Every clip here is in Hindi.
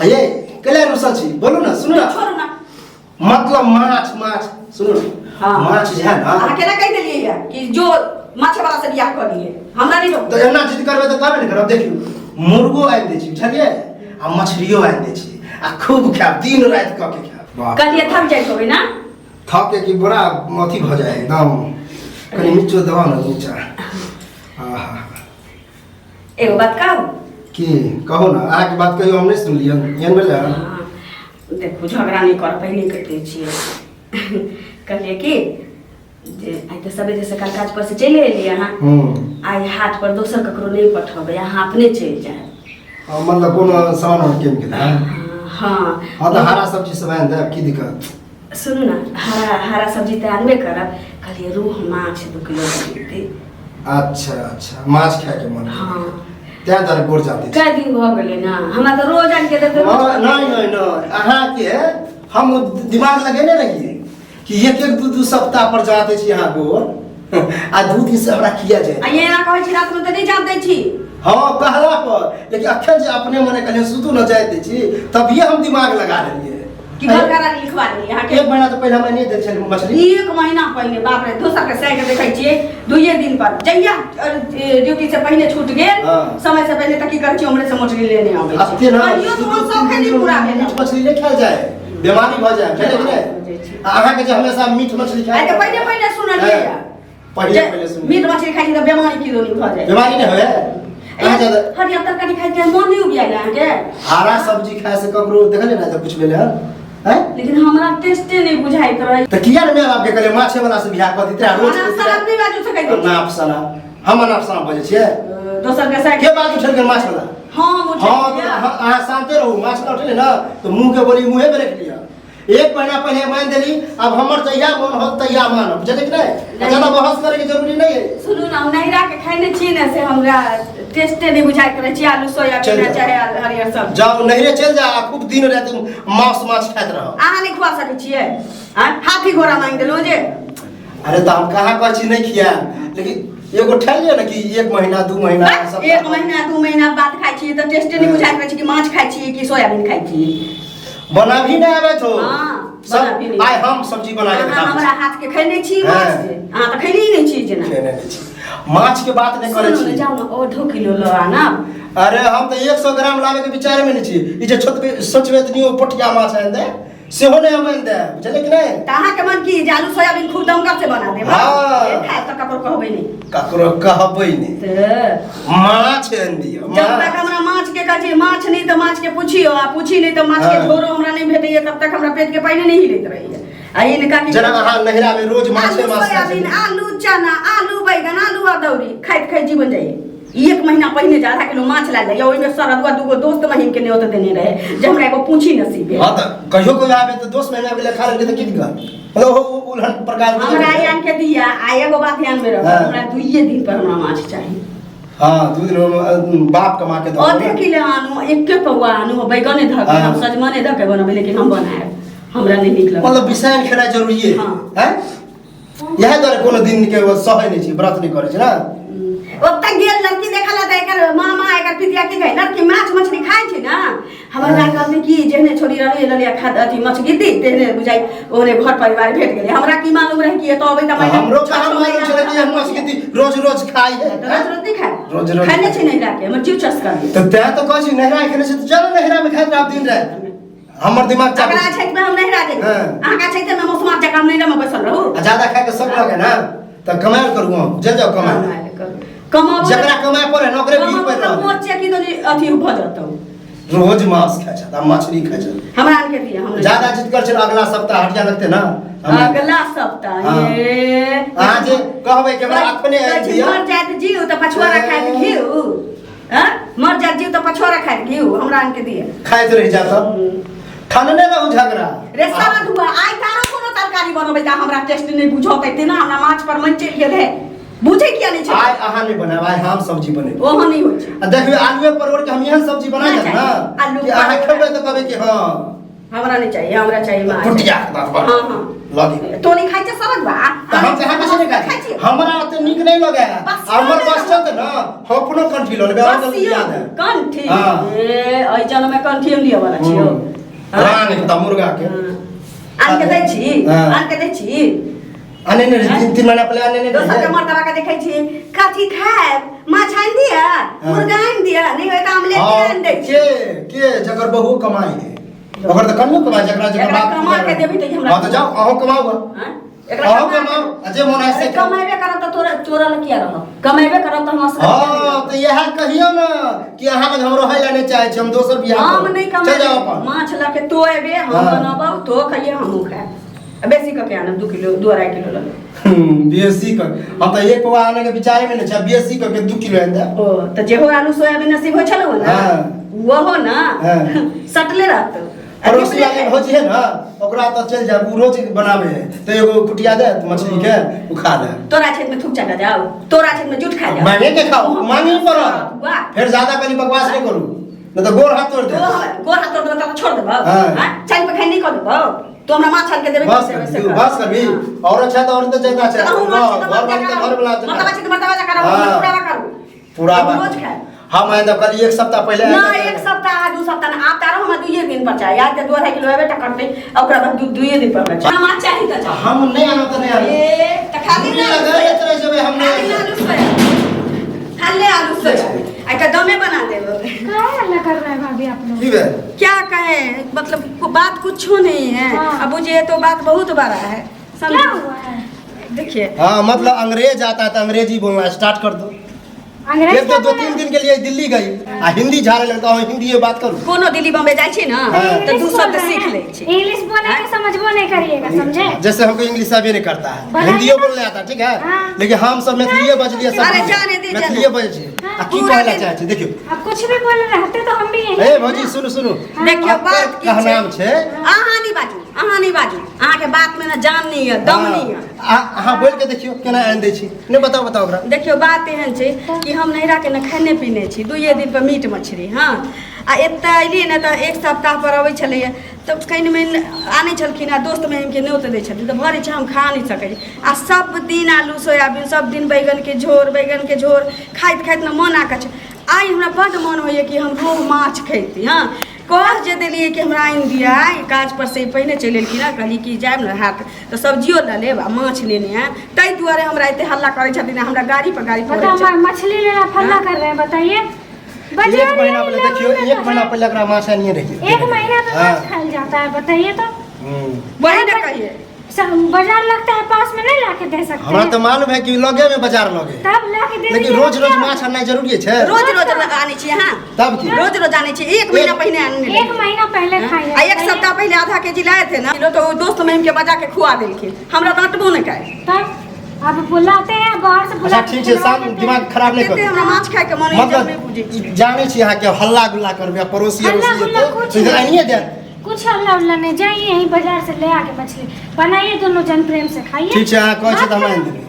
ये कले रुसल छी बोलो ना सुनो ना छोड़ो ना मतलब माछ सुनो हाँ माछ जे है ना आ केना कह देलिए या कि जो माछ वाला से बियाह कर लिए हमरा नहीं रोक तो एना जिद करबे तो करबे नहीं करब देखियो मुर्गो आइन दे छी बुझलिए आ मछलियो आइन दे छी आ खूब खाब दिन रात क के खाब कलिए थक जाई होबे ना थक के कि बड़ा अथी भ जाए एकदम कनी नीचो दबा ना नीचा आहा एगो बात कहू की कहो ना आहा के बात कहियो हम नहीं सुन लियन एहन भेले देखो झगड़ा नहीं कर पहले करते छिए कहिए कि जे आई तो सबे जैसे काल काज पर से चले एलिए हां आई हाट पर दोसर ककरो नहीं पठबे यहाँ अपने चल जाए मतलब कोनो सामान केम के हां हां तो हरा सब्जी सब आइन दे की दिक्कत सुन ना हरा सब्जी त आनबे करब कहलिए रूह माछ 2 किलो देते अच्छा माछ खाए के मन हां त्या दर गोर जाते कई दिन भ गेले ना हमरा तो रोज आन के देते नहीं अहाँ के हम दिमाग लगेने रहिए कि एक दू सप्ताह पर जाते छी यहाँ गोर आ 2 दिन से हमरा किया जाए आ ये ना कहै छी रात में त नहीं जानते छी हां कहला पर लेकिन अखन जे अपने मने कने सुतू न जाते छी तभी हम दिमाग लगा लेलिए कि घर करा लिखवा ली यहाँ के 1 महीना तो पहले मैंने दे छल मछली 1 महीना पहले बाप रे दोसर के साइकिल देखै छिए 2 दिन पर जइया ड्यूटी से पहले छूट गेल समय से पहले तक की कर छी हमरे से मछली लेने आबै छी कहियो तो हम सब खेली पूरा भेल मछली नहीं खाल जाए बीमारी भ जाए बुझले कि नहीं अहाँ के जे हमेशा मीट मछली खाए आ पहले सुनलिए पहले सुन मीट मछली खाइ त बीमारी किलो नहीं भ जाए बीमारी नहीं होए हरिया तरकारी खाइ के मन नहीं उबिया ना के हरा सब्जी खाए से ककरो देखले ना कुछ भेले हैं लेकिन हमरा टेस्टे नहीं बुझाइत रहे त किया ने मैं आपके कहले माछे वाला से बियाह कर दिते रोज सलाद नहीं बाजू सकै छी ना अफसना हम ना अफसना बजे छिए दोसर के साइड के बात उठल के माछ वाला हां मुझे हां शांते रहू माछ ना उठले ना तो मुंह के बोली मुंहे में रख लिया 1 महीना पहले मान देली अब हमर तैया मन हो तैया मानब बुझले कि नहीं ज्यादा बहस करे के जरूरी नहीं है सुनू ना नहिरा के खाइने छी ने से हमरा टेस्टे नहीं बुझाई करे छी आलू सोयाबीन चाहे हरियर सब जाओ नहिरे चल जा खूब दिन रात मांस खाइत रहो आहा नहीं खवा सकै छिए हाथी घोड़ा मांग देलो जे अरे तो हम कहाँ कहै छी नहीं खिया लेकिन एगो ठल लिया ना कि 1 महीना 2 महीना सब 1 महीना 2 महीना बाद खाइ छी त टेस्टे नहीं बुझाई करे छी कि माछ खाइ छी कि सोयाबीन खाइ छी बना भी नहीं आवे तो हां सब आइ हम सब्जी बना के खा हमरा हाथ के खैने छी माछ से हां त खैनी नहीं छी जेना खैने नहीं छी माछ के बात नहीं करे छी जाओ ना ओ 2 किलो ल आना अरे हम तो 100 ग्राम लावे के विचार में नहीं छी ई जे सोचबे त नहीं पोठिया माछ आन दे सेहो नहीं हम आन दे बुझले कि नहीं ताहा के मन की जालू सोयाबीन खूब दमकल से बना दे हां खाए त ककरो कहबै नहीं ककरो कहबै नहीं माछ आन दियो जब तक हमरा माछ के कहै माछ नहीं त माछ के पूछियो आ पूछी नहीं त माछ के झोरो हमरा नहीं भेटैया तब तक हमरा पेट के पानी नहीं हिलैत रहैया आ इनका की जना अहाँ नहिरा में रोज माछे माछ सोयाबीन आलू चना आलू बैगन आलू अदौरी खाइत जीवन जाइए 1 महीना पहले जा आधा किलो माछ ला जाइए ओइमे सरदुआ 2 दोस्त महिम के न्योत देने रहे जे हमरा एगो पूछी नसीब है हां त कहियो कोई आवे त दोस्त महीना के खा लेके त की दिक्कत मतलब उलहन प्रकार हमरा आन के दिया आ एगो बात ध्यान में रख हमरा 2 दिन पर हमरा माछ चाहिए हां 2 दिन बाप कमा के दो आधे किलो आनु 1 पौवा आनु बैगने धके हम सजमने धके बनबे लेकिन हम बनाए हमरा नहीं निक लगे मतलब बिसाइन खेला जरूरी है हैं यह दर कोनो दिन के सहै नहीं छी व्रत नहीं करे छी ना ओत्ता गेल लड़की देखला त एकर मामा एकर पितिया की गई लड़की माछ मछली खाइ छै ना हमरा लागल में की जेने छोड़ी रहले खाद अथी मछली दी तेने बुझाई ओने घर परिवार भेट गेले हमरा की मालूम रहे कि तो अबै त मैं हमरो कहां मालूम छले कि हम मछली रोज रोज खाई है रोज रोज नहीं खाए रोज रोज खाने छै नहीं लाके हमर जीव चस कर तो ते तो कहै छी नहिरा खेने से चलो नहिरा में खाइत रह दिन रात हमर दिमाग चाप अगर छै में हम नहिरा दे आहा का छै में मौसम जका नहिरा में बैसल रहू ज्यादा खाए के सब लगे ना त कमाल करू हम जे जाओ कमाल कमाबो जकरा कमाए पड़े नौकरी भी पर रह मोचे की तो अथी भ जतौ रोज मांस खाय छ मछली खाय छ हमरा आन के दिया हम ज्यादा जिद कर छ अगला सप्ताह हटिया लगते ना अगला सप्ताह ये आज कहबे के हमरा अपने दिया मर जात जीव त पछुआरा खाए त घिउ हां मर जात जीव त पछुआरा खाए घिउ हमरा आन के दिया खाइत रह जात ठानने रहू झगड़ा रे सारा दुआ आइ तारो कोनो तरकारी बनबै त हमरा टेस्ट नहीं बुझौतै तेना हमरा माछ पर मन चल गेल है बुझे किया नहीं छै आइ अहाँ नहीं बनाब आइ हम सब्जी बने ओहो नहीं होय छै आ देखबे आलू परवल के हम एहन सब्जी बना दे ना कि अहाँ खेबै त कहबे कि हां हमरा नहीं चाहिए, हमरा चाहिए माछ। कुटिया बात बात हां हां लगी तो नहीं खाइ छ सरद बा तो हम जहां कैसे नहीं खाई हमरा ओते निक नहीं लगे हमर कष्ट त न अपनो कंठी ल लेबे और याद है कंठी ए ओइ जन में कंठी हम लिया वाला छियो रानी त मुर्गा के आन के दै छी आन के दै छी आने ने 3 महीना पहले आने ने दोसर के मर्दवा के देखै छी कथी खाएब माछ आन दिया मुर्गा आन दिया नहीं होय त आमलेट आन दै छी के जकर बहु कमाई है ओकर त कन्नो कमाई जकरा बाप कमा के देबी त हमरा हां त जाओ अहो कमाओ हां अहो कमाओ अजे मोना से कमाइबे करब त तोरा ल किया रह कमाइबे करब त हम असर हां त यह कहियो न कि अहाँ लग हम रहै ला नहीं चाहे छी हम दोसर बियाह हम नहीं कमाइ चल जाओ अपन माछ ला के तो एबे हम बनाबो तो खइए हमहु खाए बेसी क के आनब 2 किलो 2.5 किलो ल बीएससी क हम त एक पवा आने के विचार में न छ बीएससी क के 2 किलो आंदा ओ त जेहो आलू सोयाबीन नसीब हो छलो ना वो हो ना सटले रहत पड़ोसी वाले भौजी है ना ओकरा त चल जा उ रोज बनावे है त एगो कुटिया दे मछली के उ खा ले तोरा खेत में थूक चटा जाओ तोरा खेत में जुट खा जाओ मांगे के खाओ मांगे पर फिर ज्यादा कनी बकवास नहीं करू न त गोर हाथ तोड़ दे गोर हाथ तोड़ दे त छोड़ देबो हां चाय पे खाई नहीं कर देबो तो हमरा माछ छान के देबे बस कर भी और अच्छा तो और तो ज्यादा अच्छा घर वाले के घर वाला मर्दवा जा करो पूरा रोज खाए हम आइंदा कल एक सप्ताह पहले ना एक सप्ताह 2 सप्ताह ना आप तारो हम 2 दिन पर चाहिए आज 2.5 किलो एबे त करते ओकरा बाद 2 दिन पर चाहिए हम चाहिए त हम नहीं आना त नहीं आना ए त खाली ना लगा इतने से हमने खाली आलू से आई का दमे बना देबो क्या हल्ला कर रहे हैं भाभी आप लोग? ठीक है क्या कहे मतलब बात कुछ नहीं है अब मुझे तो बात बहुत बड़ा है क्या हुआ है? देखिए हां मतलब अंग्रेज आता है तो अंग्रेजी बोलना स्टार्ट कर दो अंग्रेज एक तो 2-3 दिन के लिए दिल्ली गई आ हिंदी झाड़े लगता हूं हिंदी में बात करूं कोनो दिल्ली बॉम्बे जाय छी ना तो 2 शब्द सीख ले छी इंग्लिश बोलने के समझबो नहीं करिएगा समझे जैसे हमको इंग्लिश अभी नहीं करता है हिंदियो बोलने आता ठीक है लेकिन हम सब मैथिली बज लिए सब अरे जाने दे मैथिली बज छी आ की कहला चाहे छी देखियो अब कुछ भी बोल रहते तो हम भी यही ए भौजी सुनो देखियो बात की नाम छे अहाँ नहीं बाजू अहाँ के बात में ना जान नहीं है दम नहीं है अहाँ बोल के देखियो केना आन दै छी ने बताओ ओकरा देखियो बात एहन छै कि हम नैरा के न खाने पीने छी 2 दिन पर मीट मछली हां आ एत्ता अइली न त एक सप्ताह पर अबै छलैया त कहीं में आने छलखिन आ दोस्त में हमके नोत दै छथिन त भरे छ हम खा नहीं सकै आ सब दिन आलू सोयाबीन सब दिन बैगन के झोर खाइत न मन आकछ आई हमरा बड मन होइए कि हम रोह माछ खैती हां कह जे देलिए कि हमरा आइन दिया काज पर से पहिने चलि एलखिन ना कहली कि जायब न हाथ तो सब्जियो ल लेब आ माछ लेने हैं तै दुआरे हमरा एते हल्ला करे छथिन हमरा गाड़ी पर पड़े बताओ मछली लेना फल्ला कर रहे हैं बताइए एक महीना पहले देखियो एक महीना पहले एकरा माछ नहीं रखियो 1 महीना में माछ खाया जाता है बताइए तो वही ना कहिए बाजार लगता है पास में नहीं लाके दे सकते हमरा तो मालूम है कि लगे में बाजार लगे तब लाके दे लेकिन रोज माछ आना जरूरी है रोज आने छी हां तब की रोज आने छी 1 महीना पहले आने 1 महीना पहले खाए आ 1 सप्ताह पहले आधा केजी लाए थे ना तो दोस्त में हमके बजा के खुआ देलखिन हमरा डांटबो न करे तब अब बुलाते हैं बाहर से बुला ठीक है शाम दिमाग खराब नहीं करो हमरा माछ खाए के मन नहीं बुझे जाने छी यहां के हल्ला गुल्ला करबे पड़ोसी तो इधर आइए दे कुछ हल्ला उल्ला नहीं जाइए यहीं बाजार से ले आके मछली बनाइए दोनों जन प्रेम से खाइए ठीक है हां कह छ त हम आइन देबे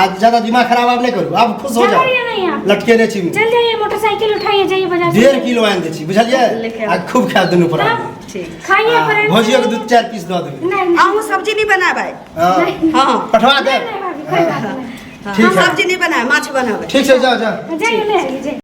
आज ज्यादा दिमाग खराब आप नहीं करू आप खुश हो जाओ लटके नहीं छी चल जाइए मोटरसाइकिल उठाइए जाइए बाजार से 1.5 किलो आइन दे छी बुझलिए आ खूब खा दुनु पर ठीक खाइए पर भौजिया के 2-4 पीस दे देबे नहीं आहू सब्जी नहीं बनाबै हां पठवा दे कोई बात नहीं हम सब्जी नहीं बनाए माछ बनावे ठीक है जाओ जाइए ले आइए